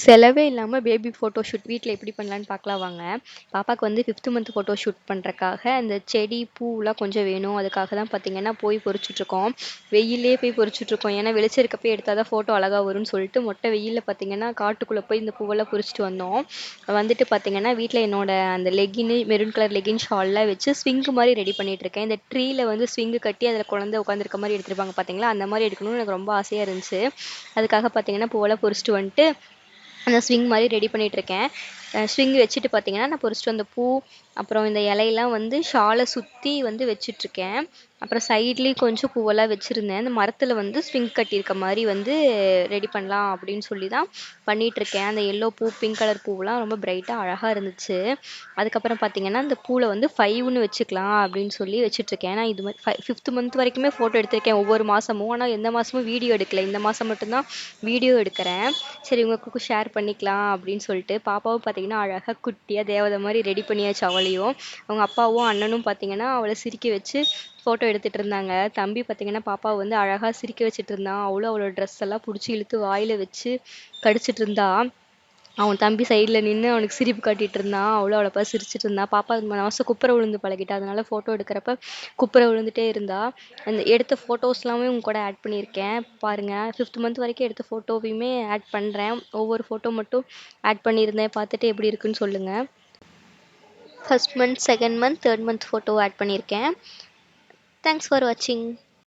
செலவே இல்லாம baby photo shoot வீட்ல எப்படி பண்ணலான்னு பார்க்கலாம் வாங்க. பாப்பாக்கு வந்து 5த் மந்த் ஃபோட்டோ ஷூட் பண்றக்காக, அந்த செடி, பூலாம் கொஞ்சம் வேணும். அதுக்காக தான் பார்த்தீங்கன்னா, போய் பொறிச்சுட்ருக்கோம். வெயில்லயே போய் பொறிச்சுட்ருக்கோம். ஏன்னா, வெளிச்சம் இருக்கப்ப எடுத்தா தான் ஃபோட்டோ அழகா வரும்னு சொல்லிட்டு, மொட்டை வெயில்ல பார்த்தீங்கன்னா, காட்டுக்குள்ள போய் இந்த பூவெல்லாம் பொறிச்சுட்டு வந்தோம். வந்துட்டு பார்த்தீங்கன்னா, வீட்ல என்னோட அந்த மெரூன் கலர் லெகின் ஷால்லாம் வச்சு ஸ்விங் மாரி ரெடி பண்ணிட்டுருக்கேன். இந்த ட்ரீல வந்து ஸ்விங் கட்டி அதில குழந்தை உட்காந்துருக்க மாரி எடுத்திருப்பாங்க பார்த்தீங்களா? அந்த மாரி எடுக்கணும்னு எனக்கு ரொம்ப ஆசையா இருந்துச்சு. அதுக்காக பார்த்தீங்கன்னா, பூவெல்லாம் பொறிச்சுட்டு வந்துட்டு அந்த ஸ்விங் மாதிரி ரெடி பண்ணிகிட்ருக்கேன். ஸ்விங் வச்சுட்டு பார்த்தீங்கன்னா, நான் பொறிச்சிட்டு வந்த பூ, அப்புறம் இந்த இலையெல்லாம் வந்து ஷாலை சுற்றி வந்து வச்சுட்ருக்கேன். அப்புறம் சைட்லேயும் கொஞ்சம் பூவெல்லாம் வச்சுருந்தேன். அந்த மரத்தில் வந்து ஸ்விங் கட்டியிருக்க மாதிரி வந்து ரெடி பண்ணலாம் அப்படின்னு சொல்லி தான் பண்ணிகிட்ருக்கேன். அந்த எல்லோ பூ, பிங்க் கலர் பூவெலாம் ரொம்ப பிரைட்டாக அழகாக இருந்துச்சு. அதுக்கப்புறம் பார்த்தீங்கன்னா, இந்த பூவில் வந்து 5ன்னு வச்சுக்கலாம் அப்படின்னு சொல்லி வச்சுட்ருக்கேன். நான் இது மாதிரி 5th மந்த் வரைக்குமே ஃபோட்டோ எடுத்திருக்கேன் ஒவ்வொரு மாதமும். ஆனால் எந்த மாதமும் வீடியோ எடுக்கல. இந்த மாதம் மட்டும்தான் வீடியோ எடுக்கிறேன். சரி உங்களுக்கும் ஷேர் பண்ணிக்கலாம் அப்படின்னு சொல்லிட்டு பாப்பாவும் பார்த்தீங்கன்னா அழகாக குட்டியாக தேவதை மாதிரி ரெடி பண்ணியாச்சு அவளையும். அவங்க அப்பாவும் அண்ணனும் பார்த்தீங்கன்னா அவளை சிரிக்க வச்சு ஃபோட்டோ எடுத்துகிட்டு இருந்தாங்க. தம்பி பார்த்தீங்கன்னா பாப்பாவை வந்து அழகாக சிரிக்க வச்சுட்டு இருந்தான். அவளோட ட்ரெஸ் எல்லாம் பிடிச்சி இழுத்து வாயில் வச்சு கடிச்சிட்டு இருந்தா. அவன் தம்பி சைடில் நின்று அவனுக்கு சிரிப்பு காட்டிட்டு இருந்தான். அவளை பார்த்து சிரிச்சிட்டு இருந்தா. பாப்பா மாதம் குப்புற விழுந்து பழகிட்டா. அதனால ஃபோட்டோ எடுக்கிறப்ப குப்புற விழுந்துட்டே இருந்தா. அந்த எடுத்த ஃபோட்டோஸ்லாமே உங்க கூட ஆட் பண்ணியிருக்கேன் பாருங்கள். 5th மந்த் வரைக்கும் எடுத்த ஃபோட்டோவையுமே ஆட் பண்ணுறேன். ஒவ்வொரு ஃபோட்டோ மட்டும் ஆட் பண்ணியிருந்தேன். பார்த்துட்டு எப்படி இருக்குன்னு சொல்லுங்கள். 1st month, 2nd month, 3rd month photo add பண்ணியிருக்கேன். தேங்க்ஸ் ஃபார் வாட்சிங்.